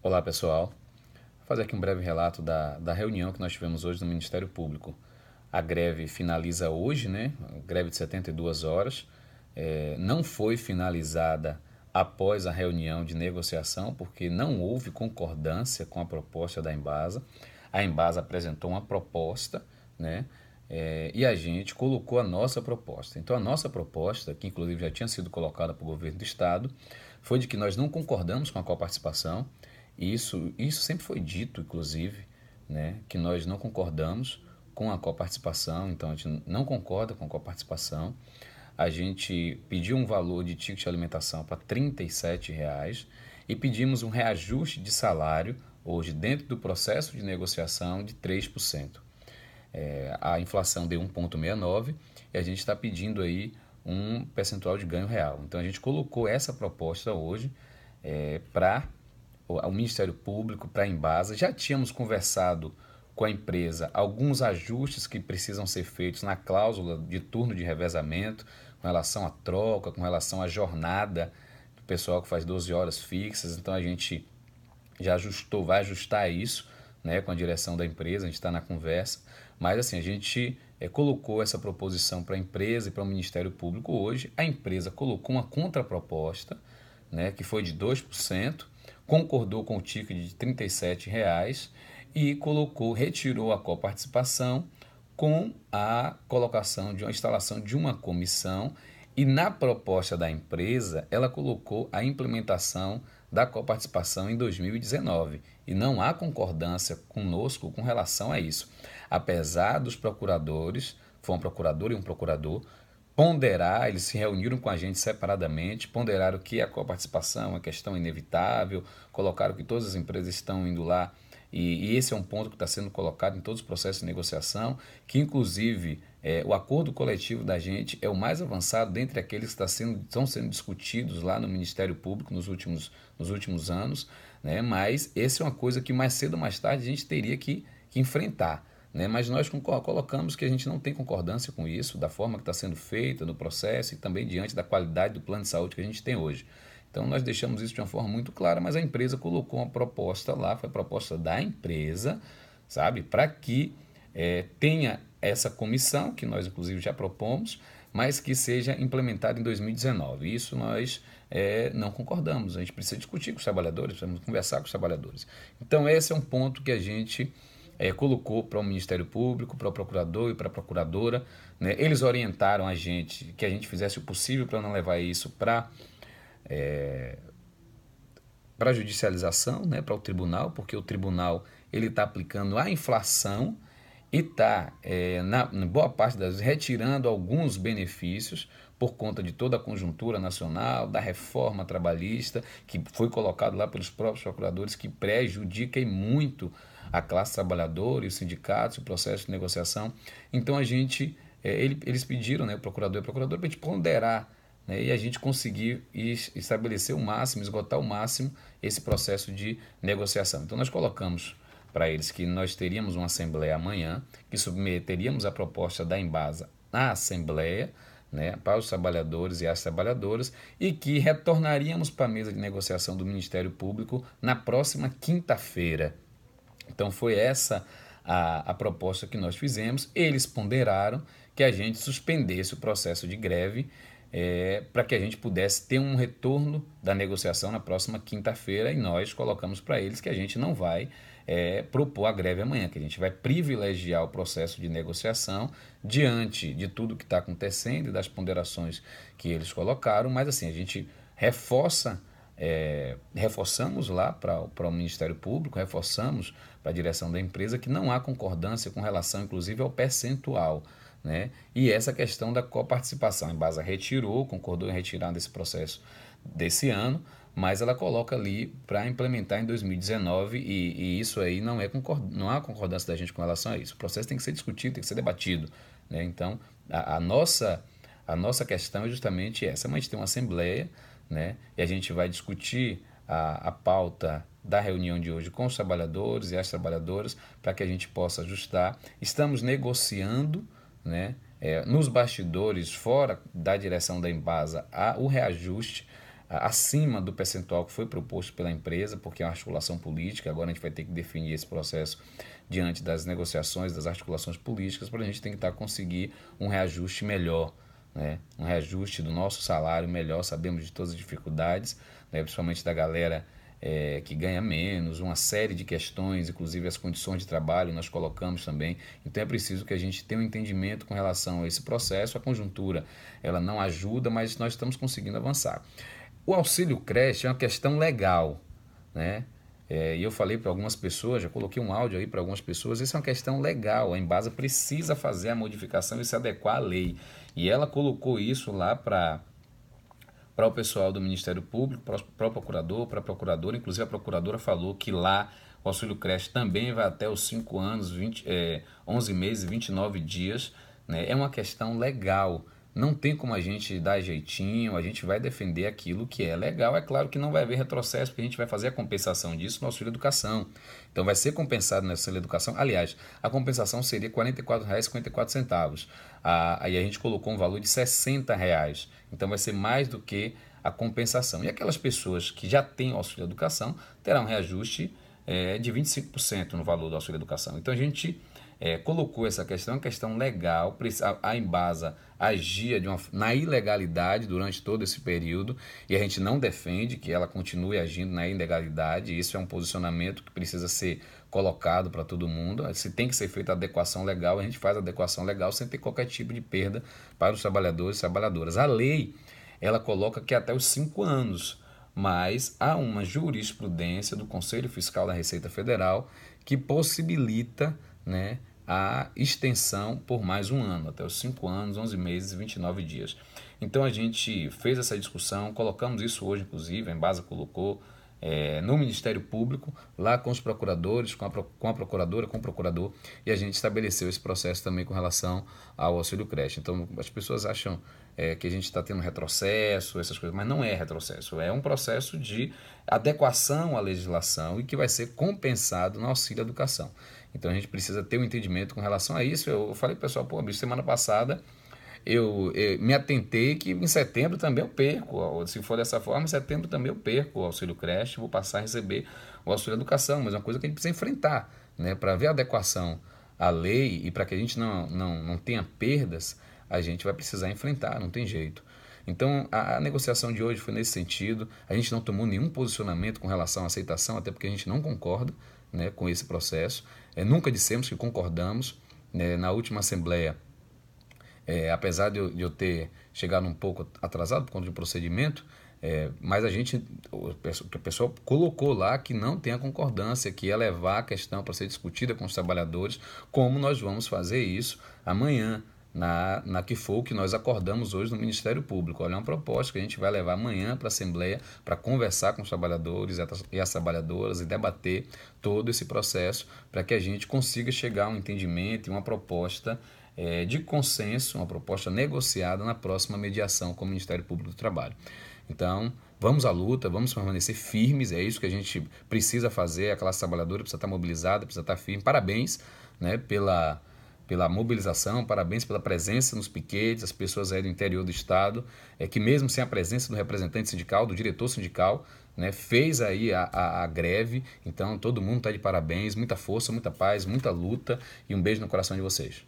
Olá pessoal, vou fazer aqui um breve relato da reunião que nós tivemos hoje no Ministério Público. A greve finaliza hoje, né? A greve de 72 horas. Não foi finalizada após a reunião de negociação, porque não houve concordância com a proposta da Embasa. A Embasa apresentou uma proposta, né? E a gente colocou a nossa proposta. Então, a nossa proposta, que inclusive já tinha sido colocada para o governo do Estado, foi de que nós não concordamos com a coparticipação. Isso sempre foi dito, inclusive, né, que nós não concordamos com a coparticipação, então a gente não concorda com a coparticipação. A gente pediu um valor de ticket de alimentação para R$ 37 e pedimos um reajuste de salário, hoje dentro do processo de negociação, de 3%. A inflação deu 1,69 e a gente está pedindo aí um percentual de ganho real. Então a gente colocou essa proposta hoje para o Ministério Público, para a Embasa. Já tínhamos conversado com a empresa alguns ajustes que precisam ser feitos na cláusula de turno de revezamento, com relação à troca, com relação à jornada do pessoal que faz 12 horas fixas. Então a gente já ajustou, vai ajustar isso, né, com a direção da empresa, a gente está na conversa, mas assim, a gente colocou essa proposição para a empresa e para o Ministério Público hoje. A empresa colocou uma contraproposta, né, que foi de 2%, concordou com o ticket de R$ 37 e retirou a coparticipação com a colocação de uma instalação de uma comissão, e na proposta da empresa ela colocou a implementação da coparticipação em 2019 e não há concordância conosco com relação a isso. Apesar dos procuradores, foi uma procuradora e um procurador, ponderar, eles se reuniram com a gente separadamente, ponderaram que a coparticipação é uma questão inevitável, colocaram que todas as empresas estão indo lá e esse é um ponto que está sendo colocado em todos os processos de negociação, que inclusive o acordo coletivo da gente é o mais avançado dentre aqueles que estão sendo discutidos lá no Ministério Público nos últimos anos, né? Mas essa é uma coisa que mais cedo ou mais tarde a gente teria que enfrentar. Né? Mas nós colocamos que a gente não tem concordância com isso, da forma que está sendo feita, no processo e também diante da qualidade do plano de saúde que a gente tem hoje. Então nós deixamos isso de uma forma muito clara, mas a empresa colocou uma proposta lá, foi a proposta da empresa, sabe, para que tenha essa comissão, que nós inclusive já propomos, mas que seja implementada em 2019. Isso nós não concordamos, a gente precisa discutir com os trabalhadores, precisamos conversar com os trabalhadores. Então esse é um ponto que a gente colocou para o Ministério Público, para o procurador e para a procuradora, né? Eles orientaram a gente que a gente fizesse o possível para não levar isso para a judicialização, né, para o tribunal, porque o tribunal ele está aplicando a inflação e está, na boa parte das vezes, retirando alguns benefícios por conta de toda a conjuntura nacional, da reforma trabalhista, que foi colocado lá pelos próprios procuradores, que prejudica e muito a classe trabalhadora e os sindicatos, o processo de negociação. Então a gente, eles pediram, né, o procurador e a procuradora, para a gente ponderar, né, e a gente conseguir estabelecer o máximo, esgotar o máximo esse processo de negociação. Então nós colocamos para eles que nós teríamos uma assembleia amanhã, que submeteríamos a proposta da Embasa à assembleia, né, para os trabalhadores e as trabalhadoras, e que retornaríamos para a mesa de negociação do Ministério Público na próxima quinta-feira. Então foi essa a proposta que nós fizemos. Eles ponderaram que a gente suspendesse o processo de greve para que a gente pudesse ter um retorno da negociação na próxima quinta-feira, e nós colocamos para eles que a gente não vai propor a greve amanhã, que a gente vai privilegiar o processo de negociação diante de tudo que está acontecendo e das ponderações que eles colocaram, mas assim, a gente reforçamos lá para o Ministério Público, reforçamos para a direção da empresa que não há concordância com relação, inclusive, ao percentual, né? E essa questão da coparticipação, a Embasa retirou, concordou em retirar desse processo desse ano, mas ela coloca ali para implementar em 2019 e isso aí não há concordância da gente com relação a isso. O processo tem que ser discutido, tem que ser debatido, né? Então, a nossa questão é justamente essa. Mas a gente tem uma assembleia, né? E a gente vai discutir a pauta da reunião de hoje com os trabalhadores e as trabalhadoras para que a gente possa ajustar. Estamos negociando, né, nos bastidores, fora da direção da Embasa, o reajuste acima do percentual que foi proposto pela empresa, porque é uma articulação política. Agora a gente vai ter que definir esse processo diante das negociações, das articulações políticas, para a gente tentar conseguir um reajuste melhor, né? Um reajuste do nosso salário melhor. Sabemos de todas as dificuldades, né? Principalmente da galera que ganha menos, uma série de questões, inclusive as condições de trabalho nós colocamos também. Então é preciso que a gente tenha um entendimento com relação a esse processo. A conjuntura ela não ajuda, mas nós estamos conseguindo avançar. O auxílio creche é uma questão legal, né? E eu falei para algumas pessoas, já coloquei um áudio aí para algumas pessoas, isso é uma questão legal. A Embasa precisa fazer a modificação e se adequar à lei. E ela colocou isso lá para o pessoal do Ministério Público, para o procurador, para a procuradora. Inclusive a procuradora falou que lá o auxílio creche também vai até os 5 anos, 11 meses e 29 dias. Né? É uma questão legal. Não tem como a gente dar jeitinho, a gente vai defender aquilo que é legal. É claro que não vai haver retrocesso, porque a gente vai fazer a compensação disso no auxílio educação. Então vai ser compensado no auxílio educação. Aliás, a compensação seria R$ 44,54. Aí a gente colocou um valor de R$ 60. Então vai ser mais do que a compensação. E aquelas pessoas que já têm o auxílio educação terão um reajuste de 25% no valor do auxílio educação. Então a gente colocou essa questão, uma questão legal. A Embasa agia na ilegalidade durante todo esse período e a gente não defende que ela continue agindo na ilegalidade. Isso é um posicionamento que precisa ser colocado para todo mundo. Se tem que ser feita a adequação legal, a gente faz a adequação legal sem ter qualquer tipo de perda para os trabalhadores e trabalhadoras. A lei, ela coloca que até os 5 anos, mas há uma jurisprudência do Conselho Fiscal da Receita Federal que possibilita, né, a extensão por mais um ano, até os 5 anos, 11 meses e 29 dias. Então a gente fez essa discussão, colocamos isso hoje, inclusive, a Embasa colocou no Ministério Público, lá com os procuradores, com a procuradora, com o procurador, e a gente estabeleceu esse processo também com relação ao auxílio creche. Então as pessoas acham que a gente está tendo retrocesso, essas coisas, mas não é retrocesso, é um processo de adequação à legislação e que vai ser compensado no auxílio educação. Então a gente precisa ter um entendimento com relação a isso. Eu falei para o pessoal, bicho, semana passada eu me atentei que em setembro também eu perco. Se for dessa forma, em setembro também eu perco o auxílio creche, vou passar a receber o auxílio educação, mas é uma coisa que a gente precisa enfrentar, né? Para ver a adequação à lei e para que a gente não tenha perdas, a gente vai precisar enfrentar, não tem jeito. Então, a negociação de hoje foi nesse sentido. A gente não tomou nenhum posicionamento com relação à aceitação, até porque a gente não concorda, né, com esse processo. Nunca dissemos que concordamos. Né, na última Assembleia, apesar de eu ter chegado um pouco atrasado por conta do procedimento, mas o pessoal colocou lá que não tem a concordância, que ia levar a questão para ser discutida com os trabalhadores, como nós vamos fazer isso amanhã, na que for o que nós acordamos hoje no Ministério Público. Olha, é uma proposta que a gente vai levar amanhã para a Assembleia para conversar com os trabalhadores e as trabalhadoras e debater todo esse processo para que a gente consiga chegar a um entendimento e uma proposta de consenso, uma proposta negociada na próxima mediação com o Ministério Público do Trabalho. Então, vamos à luta, vamos permanecer firmes, é isso que a gente precisa fazer, a classe trabalhadora precisa estar mobilizada, precisa estar firme. Parabéns, né, pela mobilização, parabéns pela presença nos piquetes, as pessoas aí do interior do estado, que mesmo sem a presença do representante sindical, do diretor sindical, né, fez aí a greve. Então todo mundo está de parabéns, muita força, muita paz, muita luta e um beijo no coração de vocês.